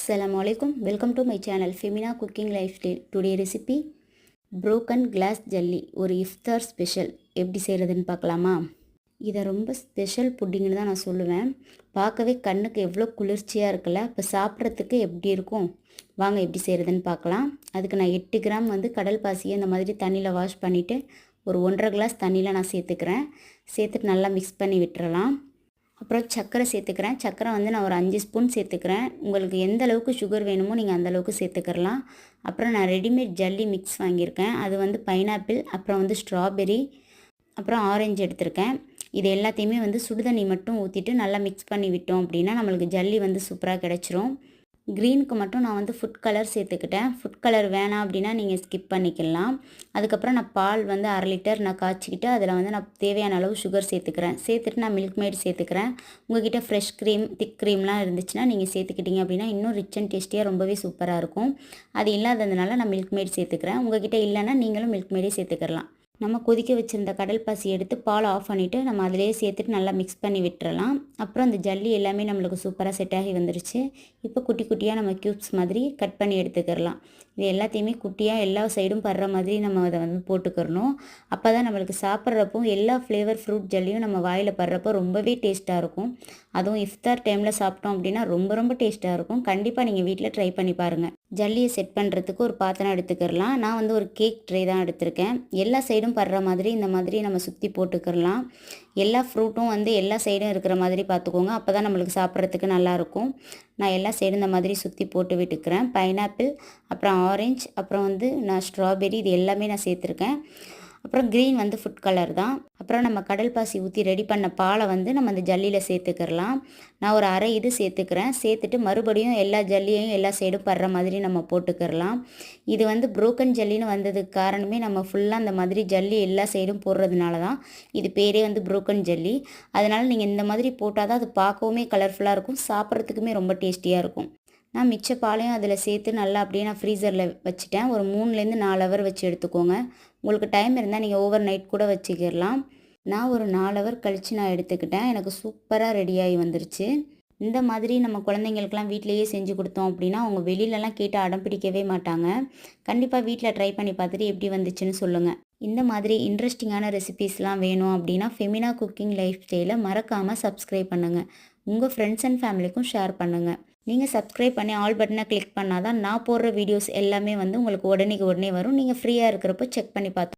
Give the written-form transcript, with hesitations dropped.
Assalamualaikum. Welcome to my channel Femina Cooking Lifestyle. Today recipe broken glass jelly ஒரு இஃப்தார் special எப்படி செய்கிறதுன்னு பார்க்கலாமா. இதை ரொம்ப ஸ்பெஷல் புட்டிங்னு தான் நான் சொல்லுவேன். பார்க்கவே கண்ணுக்கு எவ்வளோ குளிர்ச்சியாக இருக்குல்ல, இப்போ சாப்பிட்றதுக்கு எப்படி இருக்கும். வாங்க எப்படி செய்கிறதுன்னு பார்க்கலாம். அதுக்கு நான் 8 கிராம் கடல் பாசியை இந்த மாதிரி தண்ணியில் வாஷ் பண்ணிவிட்டு ஒரு 1.5 கிளாஸ் தண்ணியில் நான் சேர்த்துக்கிறேன். சேர்த்துட்டு நல்லா மிக்ஸ் பண்ணி விட்டுறலாம். அப்புறம் சர்க்கரை சேர்த்துக்கிறேன். சர்க்கரை நான் ஒரு 5 ஸ்பூன் சேர்த்துக்கிறேன். உங்களுக்கு எந்த அளவுக்கு சுகர் வேணுமோ நீங்கள் அந்த அளவுக்கு சேர்த்துக்கிறலாம். அப்புறம் நான் ரெடிமேட் ஜல்லி மிக்ஸ் வாங்கியிருக்கேன். அது பைனாப்பிள், அப்புறம் ஸ்ட்ராபெரி, அப்புறம் ஆரஞ்சு எடுத்திருக்கேன். இது எல்லாத்தையுமே சுடுதண்ணி மட்டும் ஊற்றிட்டு நல்லா மிக்ஸ் பண்ணி விட்டோம் அப்படின்னா நம்மளுக்கு ஜல்லி சூப்பராக கிடச்சிரும். க்ரீனுக்கு மட்டும் நான் ஃபுட் கலர் சேர்த்துக்கிட்டேன். ஃபுட் கலர் வேணாம் அப்படின்னா நீங்கள் ஸ்கிப் பண்ணிக்கலாம். அதுக்கப்புறம் நான் பால் 1/2 லிட்டர் நான் காய்ச்சிக்கிட்டு அதில் நான் தேவையான அளவு சுகர் சேர்த்துக்கிறேன். சேர்த்துட்டு நான் மில்க் மேட் சேர்த்துக்கிறேன். உங்கள்கிட்ட ஃப்ரெஷ் க்ரீம், திக் க்ரீம்லாம் இருந்துச்சுன்னா நீங்கள் சேர்த்துக்கிட்டீங்க அப்படின்னா இன்னும் ரிச் அண்ட் டேஸ்டியாக ரொம்பவே சூப்பராக இருக்கும். அது இல்லாததுனால நான் மில்க் மேட் சேர்த்துக்கிறேன். உங்கள்கிட்ட இல்லைன்னா நீங்களும் மில்க் மேடே சேர்த்துக்கலாம். நம்ம கொதிக்க வச்சுருந்த கடல் பாசி எடுத்து பால் ஆஃப் பண்ணிவிட்டு நம்ம அதிலே சேர்த்துட்டு நல்லா மிக்ஸ் பண்ணி விட்டுறலாம். அப்புறம் அந்த ஜல்லி எல்லாமே நம்மளுக்கு சூப்பராக செட் ஆகி வந்துருச்சு. இப்போ குட்டி குட்டியாக நம்ம க்யூப்ஸ் மாதிரி கட் பண்ணி எடுத்துக்கிறலாம். இது எல்லாத்தையுமே குட்டியாக எல்லா சைடும் படுற மாதிரி நம்ம அதை போட்டுக்கிறணும். அப்போ தான் நம்மளுக்கு சாப்பிட்றப்போ எல்லா ஃப்ளேவர் ஃப்ரூட் ஜல்லியும் நம்ம வாயில் படுறப்போ ரொம்பவே டேஸ்ட்டாக இருக்கும். அதுவும் இஃப்தார் டைமில் சாப்பிட்டோம் அப்படின்னா ரொம்ப ரொம்ப டேஸ்ட்டாக இருக்கும். கண்டிப்பாக நீங்கள் வீட்டில் ட்ரை பண்ணி பாருங்கள். ஜல்லியை செட் பண்ணுறதுக்கு ஒரு பாத்திரம் எடுத்துக்கிறலாம். நான் ஒரு கேக் ட்ரே தான் எடுத்திருக்கேன். எல்லா சைடும் படுற மாதிரி இந்த மாதிரி நம்ம சுற்றி போட்டுக்கிறலாம். எல்லா ஃப்ரூட்டும் எல்லா சைடும் இருக்கிற மாதிரி பார்த்துக்கோங்க. அப்போ தான் நம்மளுக்கு சாப்பிட்றதுக்கு நல்லாயிருக்கும். நான் எல்லா சைடும் இந்த மாதிரி சுற்றி போட்டு விட்டுக்கிறேன். பைனாப்பிள், அப்புறம் ஆரஞ்சு, அப்புறம் நான் ஸ்ட்ராபெரி, இது எல்லாமே நான் சேர்த்துருக்கேன். அப்புறம் க்ரீன் ஃபுட் கலர் தான். அப்புறம் நம்ம கடல் பாசி ஊற்றி ரெடி பண்ண பாலை நம்ம அந்த ஜல்லியில் சேர்த்துக்கிறலாம். நான் ஒரு அரை இது சேர்த்துக்கிறேன். சேர்த்துட்டு மறுபடியும் எல்லா ஜல்லியையும் எல்லா சைடும் படுற மாதிரி நம்ம போட்டுக்கிறலாம். இது புரோக்கன் ஜல்லின்னு வந்ததுக்கு காரணமே நம்ம ஃபுல்லாக அந்த மாதிரி ஜல்லி எல்லா சைடும் போடுறதுனால தான் இது பேரே புரோக்கன் ஜல்லி. அதனால் நீங்கள் இந்த மாதிரி போட்டால் தான் அது பார்க்கவுமே கலர்ஃபுல்லாக இருக்கும், சாப்பிட்றதுக்குமே ரொம்ப டேஸ்டியாக இருக்கும். நான் மிச்ச பாலையும் அதில் சேர்த்து நல்லா அப்படியே நான் ஃப்ரீசரில் வச்சுட்டேன். ஒரு 3லேருந்து 4 ஹவர் வச்சு எடுத்துக்கோங்க. உங்களுக்கு டைம் இருந்தால் நீங்கள் ஓவர் நைட் கூட வச்சுக்கிடலாம். நான் ஒரு 4 ஹவர் கழித்து நான் எடுத்துக்கிட்டேன். எனக்கு சூப்பராக ரெடியாகி வந்துருச்சு. இந்த மாதிரி நம்ம குழந்தைங்களுக்கெல்லாம் வீட்டிலையே செஞ்சு கொடுத்தோம் அப்படின்னா அவங்க வெளியிலலாம் கேட்டு அடம் பிடிக்கவே மாட்டாங்க. கண்டிப்பாக வீட்டில் ட்ரை பண்ணி பார்த்துட்டு எப்படி வந்துச்சுன்னு சொல்லுங்கள். இந்த மாதிரி இன்ட்ரெஸ்டிங்கான ரெசிபீஸ்லாம் வேணும் அப்படின்னா ஃபெமினா குக்கிங் லைஃப் ஸ்டைலை மறக்காமல் சப்ஸ்கிரைப் பண்ணுங்கள். உங்கள் ஃப்ரெண்ட்ஸ் அண்ட் ஃபேமிலிக்கும் ஷேர் பண்ணுங்கள். நீங்கள் சப்ஸ்கிரைப் பண்ணி ஆல் பட்டனை கிளிக் பண்ணால் தான் நான் போடுற வீடியோஸ் எல்லாமே உங்களுக்கு உடனே வரும். நீங்கள் ஃப்ரீயாக இருக்கிறப்போ செக் பண்ணி பார்த்து